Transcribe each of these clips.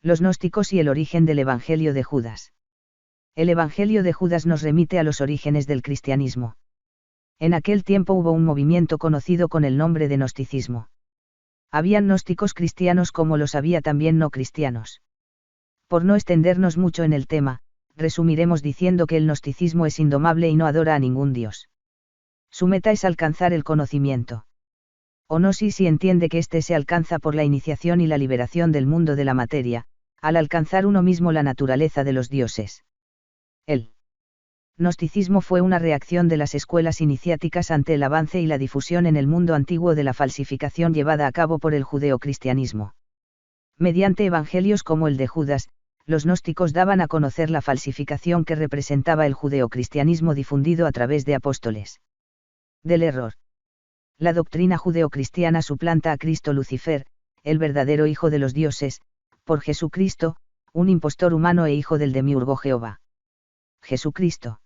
Los gnósticos y el origen del Evangelio de Judas. El Evangelio de Judas nos remite a los orígenes del cristianismo. En aquel tiempo hubo un movimiento conocido con el nombre de gnosticismo. Habían gnósticos cristianos como los había también no cristianos. Por no extendernos mucho en el tema, resumiremos diciendo que el gnosticismo es indomable y no adora a ningún dios. Su meta es alcanzar el conocimiento. O gnosis y entiende que éste se alcanza por la iniciación y la liberación del mundo de la materia, al alcanzar uno mismo la naturaleza de los dioses. El gnosticismo fue una reacción de las escuelas iniciáticas ante el avance y la difusión en el mundo antiguo de la falsificación llevada a cabo por el judeocristianismo. Mediante evangelios como el de Judas, los gnósticos daban a conocer la falsificación que representaba el judeocristianismo difundido a través de apóstoles. Del error. La doctrina judeocristiana suplanta a Cristo Lucifer, el verdadero Hijo de los dioses, por Jesucristo, un impostor humano e hijo del demiurgo Jehová. Jesucristo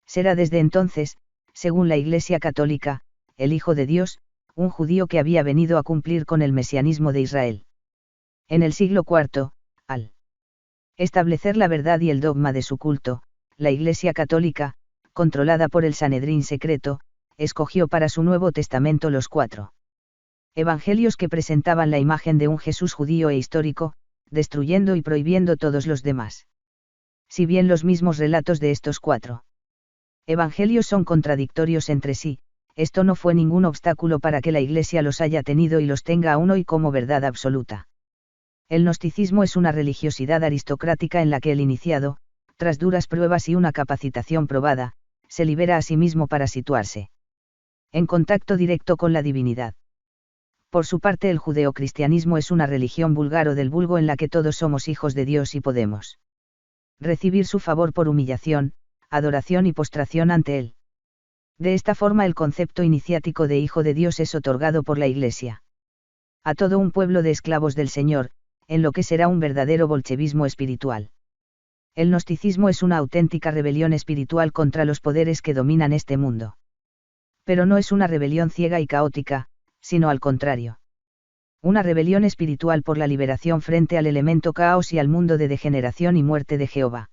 será desde entonces, según la Iglesia Católica, el Hijo de Dios, un judío que había venido a cumplir con el mesianismo de Israel. En el siglo IV, al establecer la verdad y el dogma de su culto, la Iglesia Católica, controlada por el Sanedrín secreto, escogió para su Nuevo Testamento los 4 evangelios que presentaban la imagen de un Jesús judío e histórico, destruyendo y prohibiendo todos los demás. Si bien los mismos relatos de estos 4 evangelios son contradictorios entre sí, esto no fue ningún obstáculo para que la Iglesia los haya tenido y los tenga aún hoy como verdad absoluta. El gnosticismo es una religiosidad aristocrática en la que el iniciado, tras duras pruebas y una capacitación probada, se libera a sí mismo para situarse en contacto directo con la divinidad. Por su parte, el judeocristianismo es una religión vulgar o del vulgo en la que todos somos hijos de Dios y podemos recibir su favor por humillación, adoración y postración ante Él. De esta forma, el concepto iniciático de Hijo de Dios es otorgado por la Iglesia a todo un pueblo de esclavos del Señor, en lo que será un verdadero bolchevismo espiritual. El gnosticismo es una auténtica rebelión espiritual contra los poderes que dominan este mundo. Pero no es una rebelión ciega y caótica, sino al contrario. Una rebelión espiritual por la liberación frente al elemento caos y al mundo de degeneración y muerte de Jehová.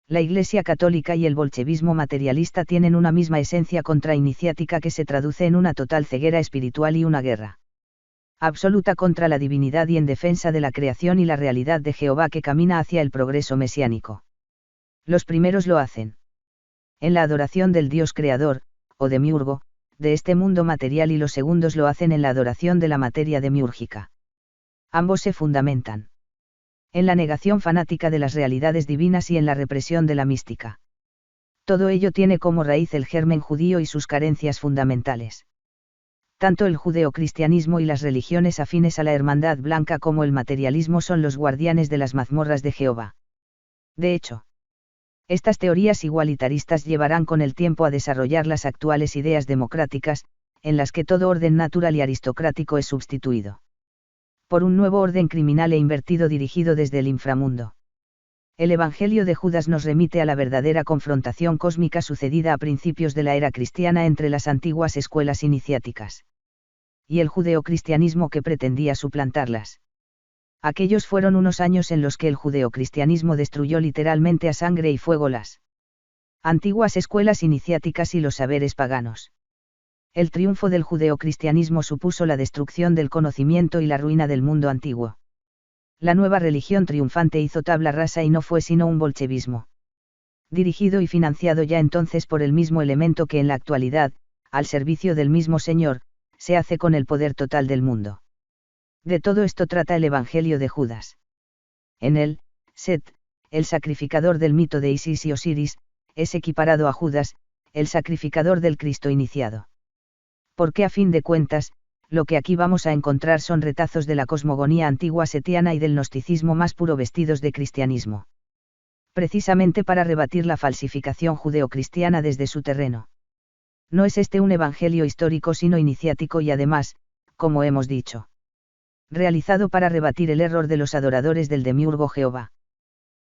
La Iglesia Católica y el bolchevismo materialista tienen una misma esencia contrainiciática que se traduce en una total ceguera espiritual y una guerra absoluta contra la divinidad y en defensa de la creación y la realidad de Jehová que camina hacia el progreso mesiánico. Los primeros lo hacen en la adoración del Dios creador, o demiurgo, de este mundo material, y los segundos lo hacen en la adoración de la materia demiúrgica. Ambos se fundamentan en la negación fanática de las realidades divinas y en la represión de la mística. Todo ello tiene como raíz el germen judío y sus carencias fundamentales. Tanto el judeocristianismo y las religiones afines a la Hermandad Blanca como el materialismo son los guardianes de las mazmorras de Jehová. De hecho, estas teorías igualitaristas llevarán con el tiempo a desarrollar las actuales ideas democráticas, en las que todo orden natural y aristocrático es sustituido por un nuevo orden criminal e invertido dirigido desde el inframundo. El Evangelio de Judas nos remite a la verdadera confrontación cósmica sucedida a principios de la era cristiana entre las antiguas escuelas iniciáticas y el judeocristianismo que pretendía suplantarlas. Aquellos fueron unos años en los que el judeocristianismo destruyó literalmente a sangre y fuego las antiguas escuelas iniciáticas y los saberes paganos. El triunfo del judeocristianismo supuso la destrucción del conocimiento y la ruina del mundo antiguo. La nueva religión triunfante hizo tabla rasa y no fue sino un bolchevismo dirigido y financiado ya entonces por el mismo elemento que en la actualidad, al servicio del mismo Señor, se hace con el poder total del mundo. De todo esto trata el Evangelio de Judas. En él, Set, el sacrificador del mito de Isis y Osiris, es equiparado a Judas, el sacrificador del Cristo iniciado. Porque a fin de cuentas, lo que aquí vamos a encontrar son retazos de la cosmogonía antigua setiana y del gnosticismo más puro vestidos de cristianismo. Precisamente para rebatir la falsificación judeocristiana desde su terreno. No es este un evangelio histórico sino iniciático y además, como hemos dicho, realizado para rebatir el error de los adoradores del demiurgo Jehová.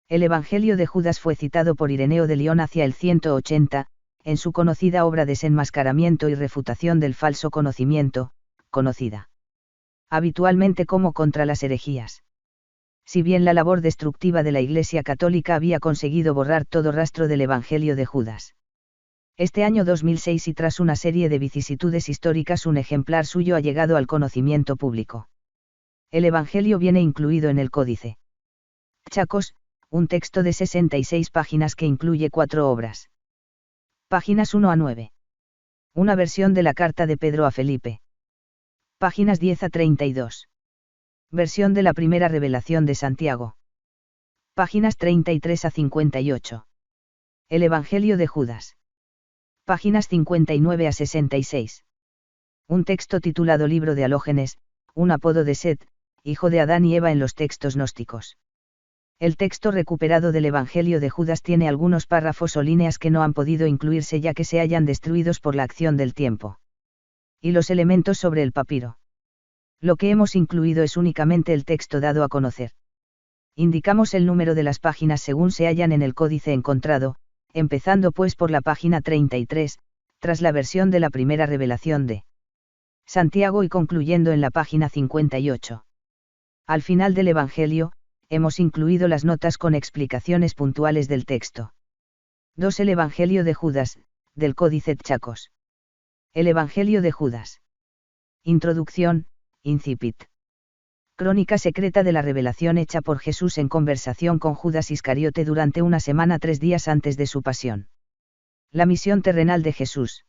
El Evangelio de Judas fue citado por Ireneo de León hacia el 180, en su conocida obra Desenmascaramiento y refutación del falso conocimiento, conocida habitualmente como Contra las herejías. Si bien la labor destructiva de la Iglesia Católica había conseguido borrar todo rastro del Evangelio de Judas. Este año 2006 y tras una serie de vicisitudes históricas un ejemplar suyo ha llegado al conocimiento público. El Evangelio viene incluido en el Códice Chacos, un texto de 66 páginas que incluye 4 obras. Páginas 1 a 9. Una versión de la carta de Pedro a Felipe. Páginas 10 a 32. Versión de la primera revelación de Santiago. Páginas 33 a 58. El Evangelio de Judas. Páginas 59 a 66. Un texto titulado Libro de Alógenes, un apodo de Set, hijo de Adán y Eva en los textos gnósticos. El texto recuperado del Evangelio de Judas tiene algunos párrafos o líneas que no han podido incluirse ya que se hayan destruidos por la acción del tiempo. Y los elementos sobre el papiro. Lo que hemos incluido es únicamente el texto dado a conocer. Indicamos el número de las páginas según se hallan en el códice encontrado, empezando pues por la página 33, tras la versión de la primera revelación de Santiago y concluyendo en la página 58. Al final del Evangelio, hemos incluido las notas con explicaciones puntuales del texto. 2. El Evangelio de Judas, del Códice Chacos. El Evangelio de Judas. Introducción, incipit. Crónica secreta de la revelación hecha por Jesús en conversación con Judas Iscariote durante una semana 3 días antes de su pasión. La misión terrenal de Jesús.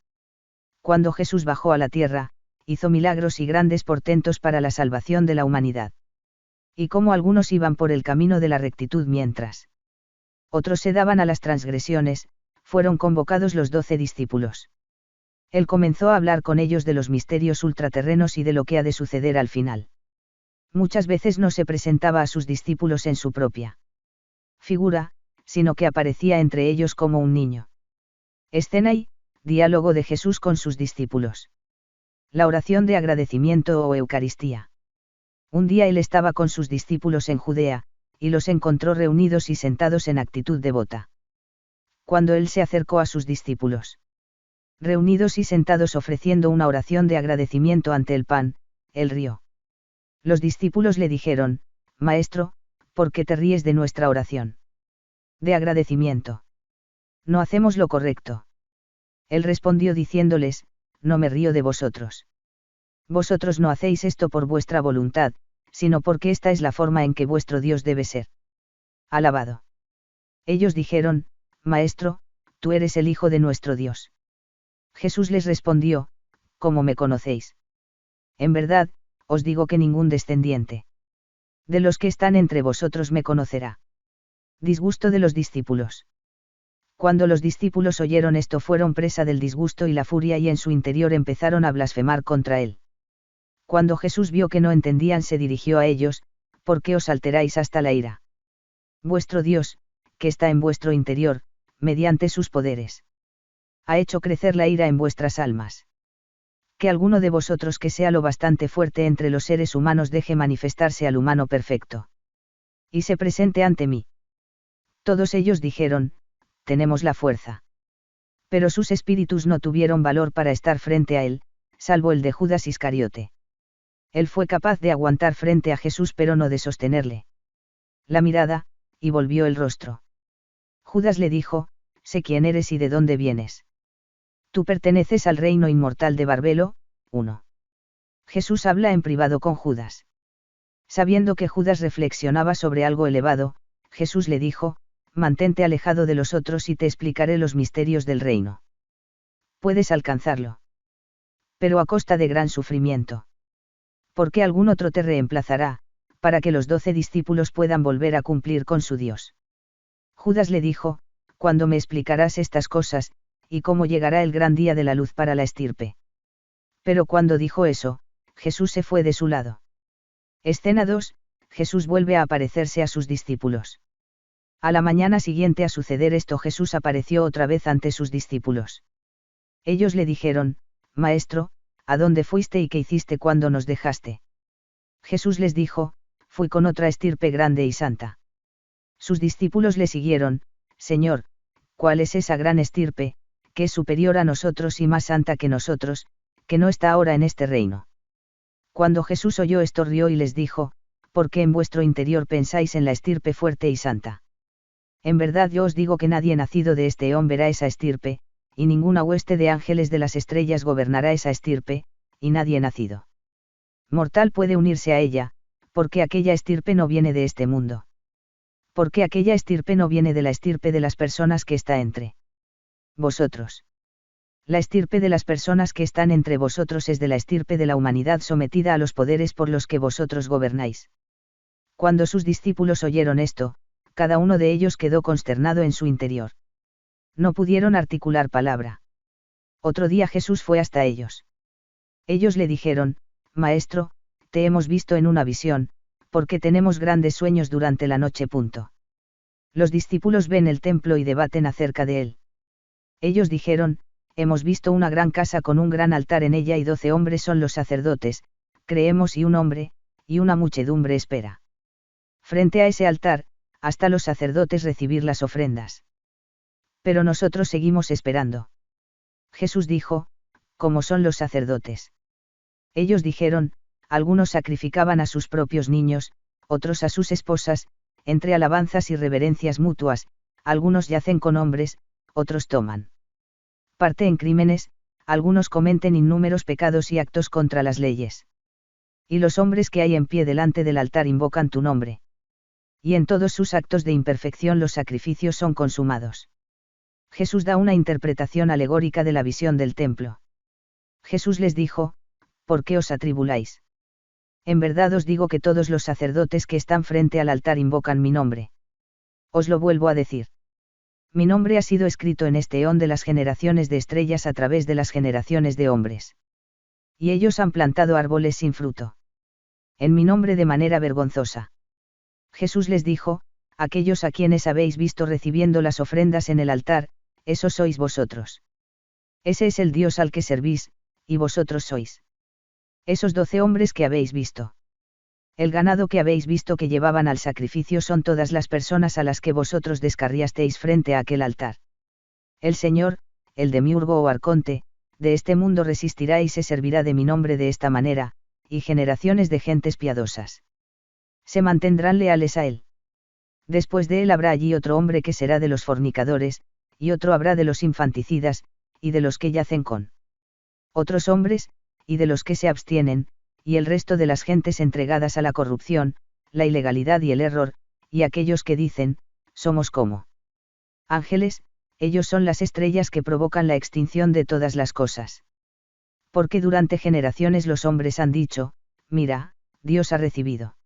Cuando Jesús bajó a la tierra, hizo milagros y grandes portentos para la salvación de la humanidad. Y como algunos iban por el camino de la rectitud mientras otros se daban a las transgresiones, fueron convocados los 12 discípulos. Él comenzó a hablar con ellos de los misterios ultraterrenos y de lo que ha de suceder al final. Muchas veces no se presentaba a sus discípulos en su propia figura, sino que aparecía entre ellos como un niño. Escena y diálogo de Jesús con sus discípulos. La oración de agradecimiento o Eucaristía. Un día él estaba con sus discípulos en Judea, y los encontró reunidos y sentados en actitud devota. Cuando él se acercó a sus discípulos, reunidos y sentados ofreciendo una oración de agradecimiento ante el pan, él rió. Los discípulos le dijeron, Maestro, ¿por qué te ríes de nuestra oración de agradecimiento? No hacemos lo correcto. Él respondió diciéndoles, no me río de vosotros. Vosotros no hacéis esto por vuestra voluntad, sino porque esta es la forma en que vuestro Dios debe ser alabado. Ellos dijeron, Maestro, tú eres el Hijo de nuestro Dios. Jesús les respondió, ¿cómo me conocéis? En verdad, os digo que ningún descendiente de los que están entre vosotros me conocerá. Disgusto de los discípulos. Cuando los discípulos oyeron esto fueron presa del disgusto y la furia y en su interior empezaron a blasfemar contra él. Cuando Jesús vio que no entendían se dirigió a ellos, ¿por qué os alteráis hasta la ira? Vuestro Dios, que está en vuestro interior, mediante sus poderes, ha hecho crecer la ira en vuestras almas. Que alguno de vosotros que sea lo bastante fuerte entre los seres humanos deje manifestarse al humano perfecto. Y se presente ante mí. Todos ellos dijeron, tenemos la fuerza. Pero sus espíritus no tuvieron valor para estar frente a él, salvo el de Judas Iscariote. Él fue capaz de aguantar frente a Jesús pero no de sostenerle la mirada, y volvió el rostro. Judas le dijo, sé quién eres y de dónde vienes. Tú perteneces al reino inmortal de Barbelo. 1. Jesús habla en privado con Judas. Sabiendo que Judas reflexionaba sobre algo elevado, Jesús le dijo, mantente alejado de los otros y te explicaré los misterios del reino. Puedes alcanzarlo. Pero a costa de gran sufrimiento. Porque algún otro te reemplazará, para que los 12 discípulos puedan volver a cumplir con su Dios. Judas le dijo, cuando me explicarás estas cosas, y cómo llegará el gran día de la luz para la estirpe. Pero cuando dijo eso, Jesús se fue de su lado. Escena 2, Jesús vuelve a aparecerse a sus discípulos. A la mañana siguiente a suceder esto Jesús apareció otra vez ante sus discípulos. Ellos le dijeron, Maestro, ¿a dónde fuiste y qué hiciste cuando nos dejaste? Jesús les dijo, fui con otra estirpe grande y santa. Sus discípulos le siguieron, Señor, ¿cuál es esa gran estirpe, que es superior a nosotros y más santa que nosotros, que no está ahora en este reino? Cuando Jesús oyó esto rió y les dijo, porque en vuestro interior pensáis en la estirpe fuerte y santa. En verdad yo os digo que nadie nacido de este eón verá esa estirpe, y ninguna hueste de ángeles de las estrellas gobernará esa estirpe, y nadie nacido mortal puede unirse a ella, porque aquella estirpe no viene de este mundo. Porque aquella estirpe no viene de la estirpe de las personas que está entre vosotros. La estirpe de las personas que están entre vosotros es de la estirpe de la humanidad sometida a los poderes por los que vosotros gobernáis. Cuando sus discípulos oyeron esto, cada uno de ellos quedó consternado en su interior. No pudieron articular palabra. Otro día Jesús fue hasta ellos. Ellos le dijeron: Maestro, te hemos visto en una visión, porque tenemos grandes sueños durante la noche. Los discípulos ven el templo y debaten acerca de él. Ellos dijeron: Hemos visto una gran casa con un gran altar en ella y 12 hombres son los sacerdotes, creemos y un hombre, y una muchedumbre espera. Frente a ese altar, hasta los sacerdotes recibir las ofrendas. Pero nosotros seguimos esperando. Jesús dijo: ¿Cómo son los sacerdotes? Ellos dijeron: algunos sacrificaban a sus propios niños, otros a sus esposas, entre alabanzas y reverencias mutuas, algunos yacen con hombres, otros toman parte en crímenes, algunos cometen innúmeros pecados y actos contra las leyes. Y los hombres que hay en pie delante del altar invocan tu nombre. Y en todos sus actos de imperfección los sacrificios son consumados. Jesús da una interpretación alegórica de la visión del templo. Jesús les dijo: ¿Por qué os atribuláis? En verdad os digo que todos los sacerdotes que están frente al altar invocan mi nombre. Os lo vuelvo a decir. Mi nombre ha sido escrito en este eón de las generaciones de estrellas a través de las generaciones de hombres. Y ellos han plantado árboles sin fruto. En mi nombre de manera vergonzosa. Jesús les dijo: aquellos a quienes habéis visto recibiendo las ofrendas en el altar, esos sois vosotros. Ese es el Dios al que servís, y vosotros sois esos 12 hombres que habéis visto. El ganado que habéis visto que llevaban al sacrificio son todas las personas a las que vosotros descarriasteis frente a aquel altar. El Señor, el demiurgo o arconte, de este mundo resistirá y se servirá de mi nombre de esta manera, y generaciones de gentes piadosas se mantendrán leales a él. Después de él habrá allí otro hombre que será de los fornicadores, y otro habrá de los infanticidas, y de los que yacen con otros hombres, y de los que se abstienen, y el resto de las gentes entregadas a la corrupción, la ilegalidad y el error, y aquellos que dicen: somos como ángeles, ellos son las estrellas que provocan la extinción de todas las cosas. Porque durante generaciones los hombres han dicho: mira, Dios ha recibido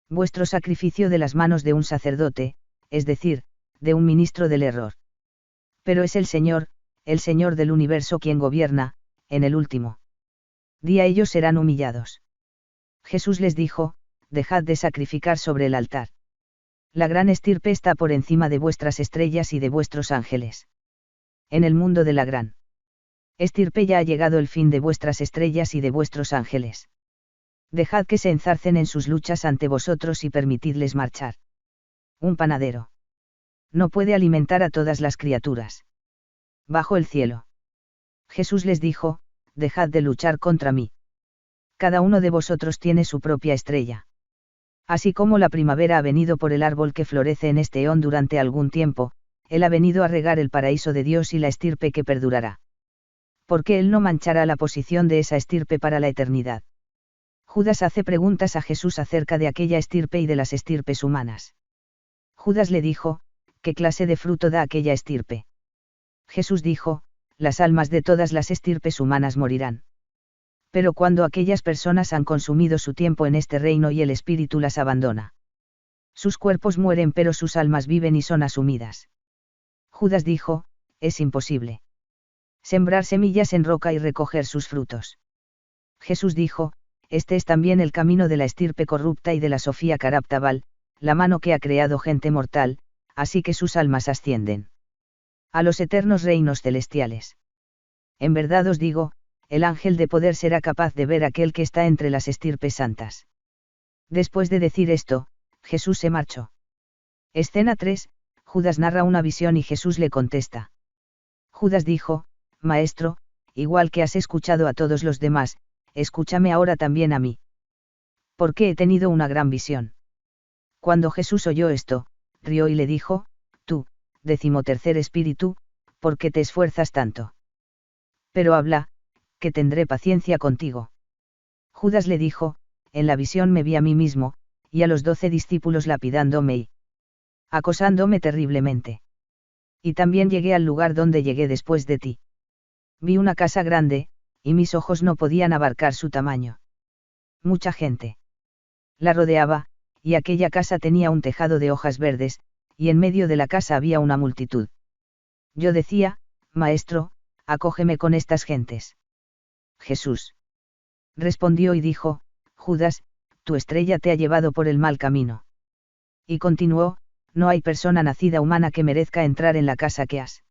vuestro sacrificio de las manos de un sacerdote, es decir, de un ministro del error. Pero es el Señor del universo quien gobierna, en el último día ellos serán humillados. Jesús les dijo: dejad de sacrificar sobre el altar. La gran estirpe está por encima de vuestras estrellas y de vuestros ángeles. En el mundo de la gran estirpe ya ha llegado el fin de vuestras estrellas y de vuestros ángeles. Dejad que se enzarcen en sus luchas ante vosotros y permitidles marchar. Un panadero no puede alimentar a todas las criaturas bajo el cielo. Jesús les dijo: dejad de luchar contra mí. Cada uno de vosotros tiene su propia estrella. Así como la primavera ha venido por el árbol que florece en este eón durante algún tiempo, él ha venido a regar el paraíso de Dios y la estirpe que perdurará. Porque él no manchará la posición de esa estirpe para la eternidad. Judas hace preguntas a Jesús acerca de aquella estirpe y de las estirpes humanas. Judas le dijo: ¿qué clase de fruto da aquella estirpe? Jesús dijo: las almas de todas las estirpes humanas morirán. Pero cuando aquellas personas han consumido su tiempo en este reino y el espíritu las abandona, sus cuerpos mueren pero sus almas viven y son asumidas. Judas dijo: es imposible sembrar semillas en roca y recoger sus frutos. Jesús dijo: este es también el camino de la estirpe corrupta y de la Sofía Caraptabal, la mano que ha creado gente mortal, así que sus almas ascienden a los eternos reinos celestiales. En verdad os digo, el ángel de poder será capaz de ver aquel que está entre las estirpes santas. Después de decir esto, Jesús se marchó. Escena 3, Judas narra una visión y Jesús le contesta. Judas dijo: Maestro, igual que has escuchado a todos los demás, escúchame ahora también a mí. Porque he tenido una gran visión. Cuando Jesús oyó esto, rió y le dijo, tú, 13º espíritu, ¿por qué te esfuerzas tanto? Pero habla, que tendré paciencia contigo. Judas le dijo, en la visión me vi a mí mismo, y a los 12 discípulos lapidándome y acosándome terriblemente. Y también llegué al lugar donde llegué después de ti. Vi una casa grande, y mis ojos no podían abarcar su tamaño. Mucha gente la rodeaba, y aquella casa tenía un tejado de hojas verdes, y en medio de la casa había una multitud. Yo decía, Maestro, acógeme con estas gentes. Jesús respondió y dijo, Judas, tu estrella te ha llevado por el mal camino. Y continuó, no hay persona nacida humana que merezca entrar en la casa que has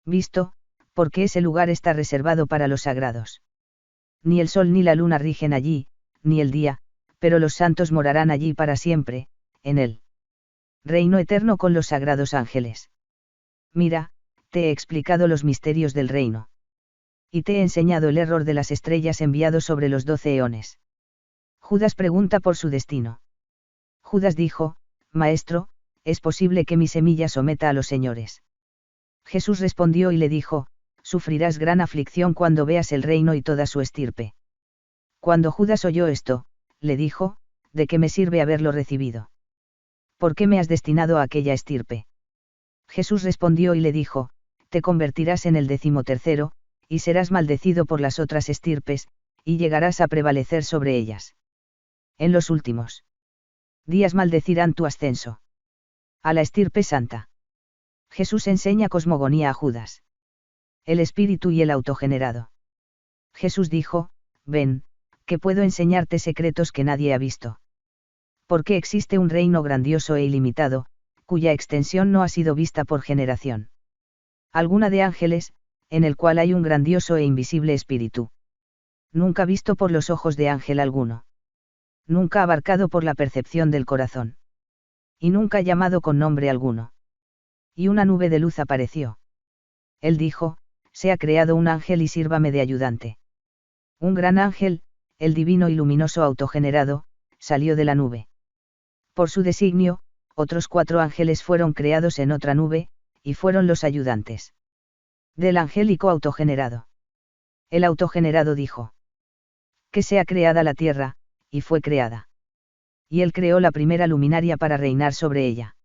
visto, porque ese lugar está reservado para los sagrados. Ni el sol ni la luna rigen allí, ni el día, pero los santos morarán allí para siempre, en él. Reino eterno con los sagrados ángeles. Mira, te he explicado los misterios del reino. Y te he enseñado el error de las estrellas enviado sobre los 12 eones. Judas pregunta por su destino. Judas dijo, Maestro, ¿es posible que mi semilla someta a los señores? Jesús respondió y le dijo, sufrirás gran aflicción cuando veas el reino y toda su estirpe. Cuando Judas oyó esto, le dijo, ¿de qué me sirve haberlo recibido? ¿Por qué me has destinado a aquella estirpe? Jesús respondió y le dijo, te convertirás en el 13º, y serás maldecido por las otras estirpes, y llegarás a prevalecer sobre ellas. En los últimos días maldecirán tu ascenso a la estirpe santa. Jesús enseña cosmogonía a Judas. El espíritu y el autogenerado. Jesús dijo, ven, que puedo enseñarte secretos que nadie ha visto. Porque existe un reino grandioso e ilimitado, cuya extensión no ha sido vista por generación alguna de ángeles, en el cual hay un grandioso e invisible espíritu. Nunca visto por los ojos de ángel alguno. Nunca abarcado por la percepción del corazón. Y nunca llamado con nombre alguno. Y una nube de luz apareció. Él dijo, sea creado un ángel y sírvame de ayudante. Un gran ángel, el divino y luminoso autogenerado, salió de la nube. Por su designio, otros 4 ángeles fueron creados en otra nube, y fueron los ayudantes del angélico autogenerado. El autogenerado dijo, que sea creada la tierra, y fue creada. Y él creó la primera luminaria para reinar sobre ella.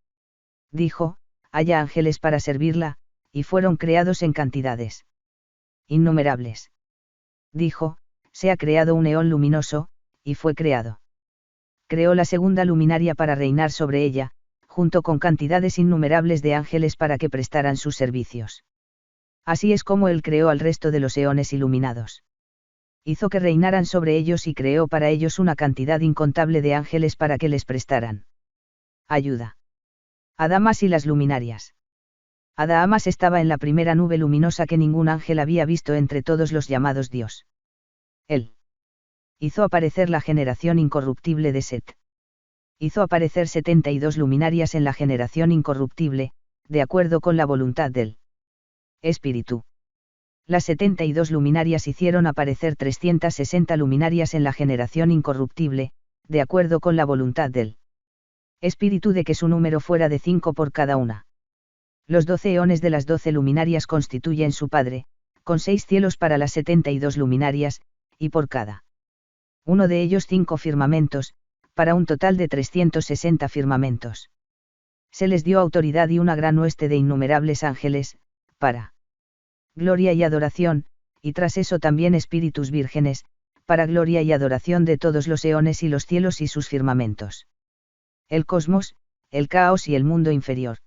Dijo, haya ángeles para servirla, y fueron creados en cantidades innumerables. Dijo, sea creado un eón luminoso, y fue creado. Creó la segunda luminaria para reinar sobre ella, junto con cantidades innumerables de ángeles para que prestaran sus servicios. Así es como él creó al resto de los eones iluminados. Hizo que reinaran sobre ellos y creó para ellos una cantidad incontable de ángeles para que les prestaran ayuda. Adamas y las luminarias. Adamas estaba en la primera nube luminosa que ningún ángel había visto entre todos los llamados Dios. Él hizo aparecer la generación incorruptible de Set. Hizo aparecer 72 luminarias en la generación incorruptible, de acuerdo con la voluntad del Espíritu. Las 72 luminarias hicieron aparecer 360 luminarias en la generación incorruptible, de acuerdo con la voluntad del Espíritu de que su número fuera de 5 por cada una. Los 12 eones de las 12 luminarias constituyen su Padre, con 6 cielos para las 72 luminarias, y por cada uno de ellos 5 firmamentos, para un total de 360 firmamentos. Se les dio autoridad y una gran hueste de innumerables ángeles, para gloria y adoración, y tras eso también espíritus vírgenes, para gloria y adoración de todos los eones y los cielos y sus firmamentos. El cosmos, el caos y el mundo inferior.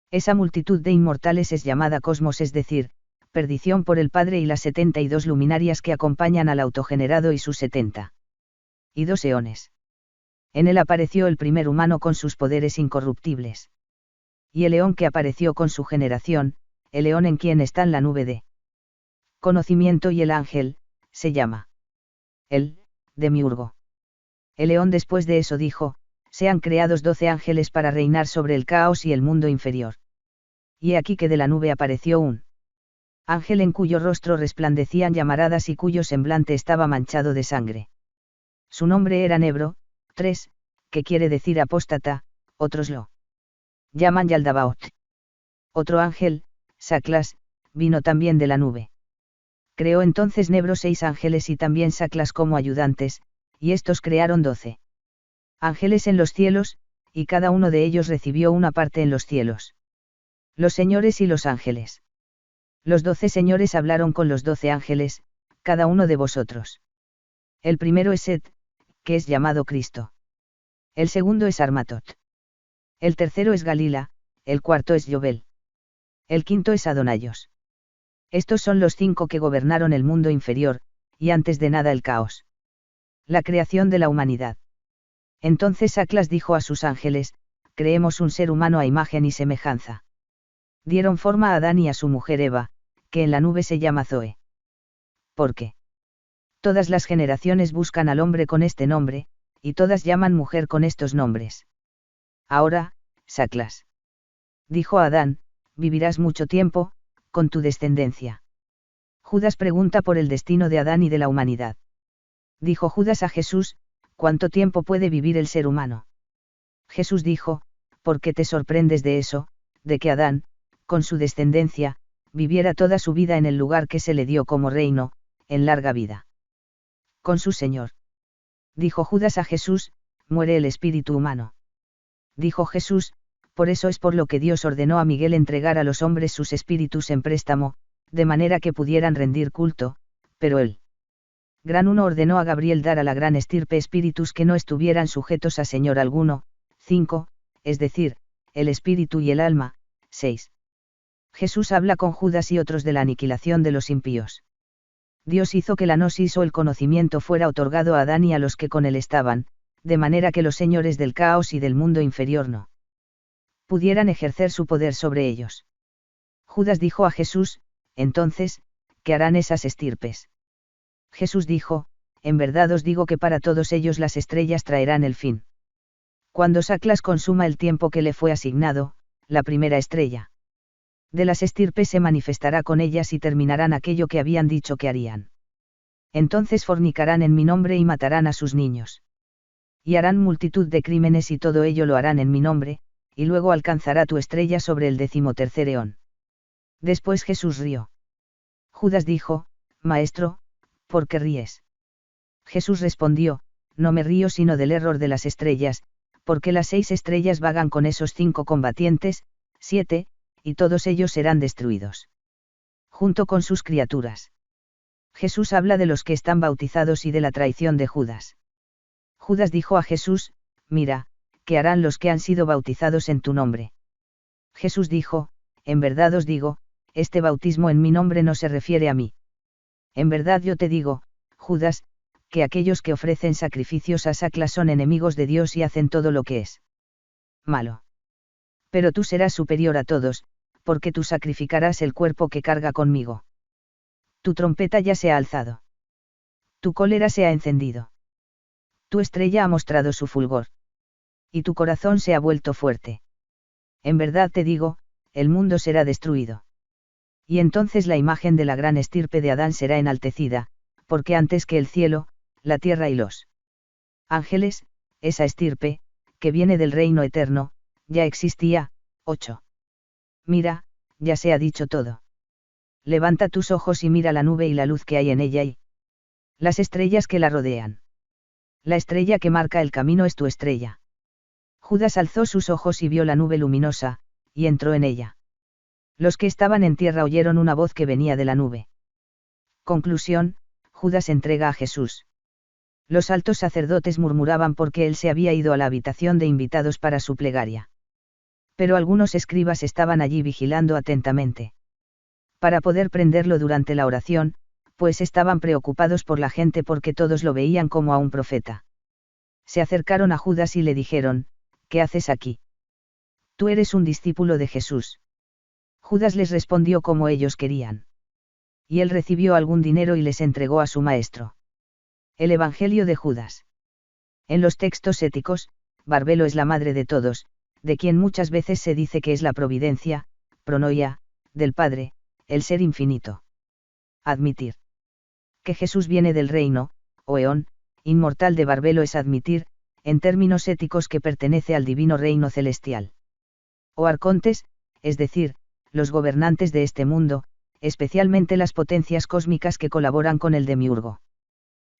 Esa multitud de inmortales es llamada cosmos, es decir, perdición por el Padre y las 72 luminarias que acompañan al autogenerado y sus 72 eones. En él apareció el primer humano con sus poderes incorruptibles. Y el eón que apareció con su generación, el eón en quien está en la nube de conocimiento y el ángel, se llama el demiurgo. El eón después de eso dijo, sean creados 12 ángeles para reinar sobre el caos y el mundo inferior. Y he aquí que de la nube apareció un ángel en cuyo rostro resplandecían llamaradas y cuyo semblante estaba manchado de sangre. Su nombre era Nebro, 3, que quiere decir apóstata, otros lo llaman Yaldabaoth. Otro ángel, Saclas, vino también de la nube. Creó entonces Nebro 6 ángeles y también Saclas como ayudantes, y estos crearon 12 ángeles en los cielos, y cada uno de ellos recibió una parte en los cielos. Los señores y los ángeles. Los 12 señores hablaron con los 12 ángeles, cada uno de vosotros. El primero es Set, que es llamado Cristo. El segundo es Armatot. El tercero es Galila, el cuarto es Yobel. El quinto es Adonayos. Estos son los 5 que gobernaron el mundo inferior, y antes de nada el caos. La creación de la humanidad. Entonces Saclas dijo a sus ángeles, creemos un ser humano a imagen y semejanza. Dieron forma a Adán y a su mujer Eva, que en la nube se llama Zoe. ¿Por qué? Todas las generaciones buscan al hombre con este nombre, y todas llaman mujer con estos nombres. Ahora, Saclas. Dijo a Adán, vivirás mucho tiempo, con tu descendencia. Judas pregunta por el destino de Adán y de la humanidad. Dijo Judas a Jesús, ¿cuánto tiempo puede vivir el ser humano? Jesús dijo, ¿por qué te sorprendes de eso, de que Adán, con su descendencia, viviera toda su vida en el lugar que se le dio como reino, en larga vida? Con su Señor. Dijo Judas a Jesús, muere el espíritu humano. Dijo Jesús, por eso es por lo que Dios ordenó a Miguel entregar a los hombres sus espíritus en préstamo, de manera que pudieran rendir culto, pero él. Gran uno ordenó a Gabriel dar a la gran estirpe espíritus que no estuvieran sujetos a señor alguno, 5, es decir, el espíritu y el alma, 6. Jesús habla con Judas y otros de la aniquilación de los impíos. Dios hizo que la gnosis o el conocimiento fuera otorgado a Adán y a los que con él estaban, de manera que los señores del caos y del mundo inferior no pudieran ejercer su poder sobre ellos. Judas dijo a Jesús, entonces, ¿qué harán esas estirpes? Jesús dijo, en verdad os digo que para todos ellos las estrellas traerán el fin. Cuando Saclas consuma el tiempo que le fue asignado, la primera estrella de las estirpes se manifestará con ellas y terminarán aquello que habían dicho que harían. Entonces fornicarán en mi nombre y matarán a sus niños. Y harán multitud de crímenes y todo ello lo harán en mi nombre, y luego alcanzará tu estrella sobre el 13º eón. Después Jesús rió. Judas dijo, Maestro, ¿por qué ríes? Jesús respondió, no me río sino del error de las estrellas, porque las 6 estrellas vagan con esos 5 combatientes, 7, y todos ellos serán destruidos. Junto con sus criaturas. Jesús habla de los que están bautizados y de la traición de Judas. Judas dijo a Jesús, mira, ¿qué harán los que han sido bautizados en tu nombre? Jesús dijo, en verdad os digo, este bautismo en mi nombre no se refiere a mí. En verdad yo te digo, Judas, que aquellos que ofrecen sacrificios a Saclas son enemigos de Dios y hacen todo lo que es malo. Pero tú serás superior a todos, porque tú sacrificarás el cuerpo que carga conmigo. Tu trompeta ya se ha alzado. Tu cólera se ha encendido. Tu estrella ha mostrado su fulgor. Y tu corazón se ha vuelto fuerte. En verdad te digo, el mundo será destruido. Y entonces la imagen de la gran estirpe de Adán será enaltecida, porque antes que el cielo, la tierra y los ángeles, esa estirpe, que viene del reino eterno, ya existía. 8. Mira, ya se ha dicho todo. Levanta tus ojos y mira la nube y la luz que hay en ella y las estrellas que la rodean. La estrella que marca el camino es tu estrella. Judas alzó sus ojos y vio la nube luminosa, y entró en ella. Los que estaban en tierra oyeron una voz que venía de la nube. Conclusión, Judas entrega a Jesús. Los altos sacerdotes murmuraban porque él se había ido a la habitación de invitados para su plegaria. Pero algunos escribas estaban allí vigilando atentamente. Para poder prenderlo durante la oración, pues estaban preocupados por la gente porque todos lo veían como a un profeta. Se acercaron a Judas y le dijeron, ¿qué haces aquí? Tú eres un discípulo de Jesús. Judas les respondió como ellos querían. Y él recibió algún dinero y les entregó a su maestro. El Evangelio de Judas. En los textos éticos, Barbelo es la madre de todos, de quien muchas veces se dice que es la providencia, pronoia, del Padre, el ser infinito. Admitir que Jesús viene del reino, o eón, inmortal de Barbelo es admitir, en términos éticos, que pertenece al divino reino celestial. O arcontes, es decir, los gobernantes de este mundo, especialmente las potencias cósmicas que colaboran con el demiurgo.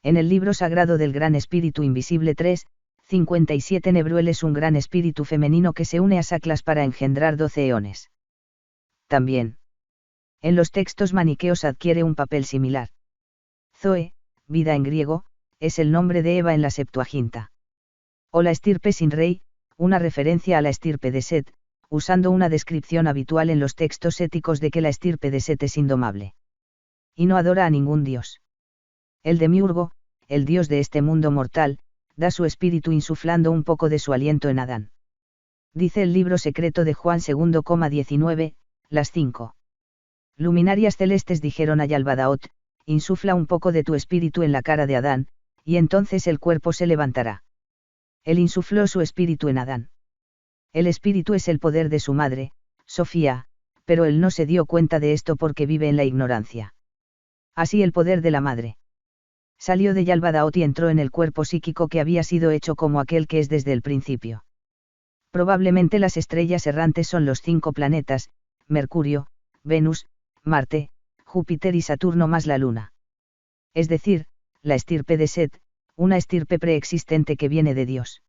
En el libro sagrado del Gran Espíritu Invisible 3:57, Nebruel es un gran espíritu femenino que se une a Saklas para engendrar 12 eones. También, en los textos maniqueos adquiere un papel similar. Zoe, vida en griego, es el nombre de Eva en la Septuaginta. O la estirpe sin rey, una referencia a la estirpe de Set, usando una descripción habitual en los textos éticos de que la estirpe de Set es indomable. Y no adora a ningún dios. El demiurgo, el dios de este mundo mortal, da su espíritu insuflando un poco de su aliento en Adán. Dice el libro secreto de Juan 2:19, las 5 luminarias celestes dijeron a Yalbadaot: insufla un poco de tu espíritu en la cara de Adán, y entonces el cuerpo se levantará. Él insufló su espíritu en Adán. El espíritu es el poder de su madre, Sofía, pero él no se dio cuenta de esto porque vive en la ignorancia. Así el poder de la madre salió de Yalbadaot y entró en el cuerpo psíquico que había sido hecho como aquel que es desde el principio. Probablemente las estrellas errantes son los 5 planetas, Mercurio, Venus, Marte, Júpiter y Saturno más la Luna. Es decir, la estirpe de Set, una estirpe preexistente que viene de Dios.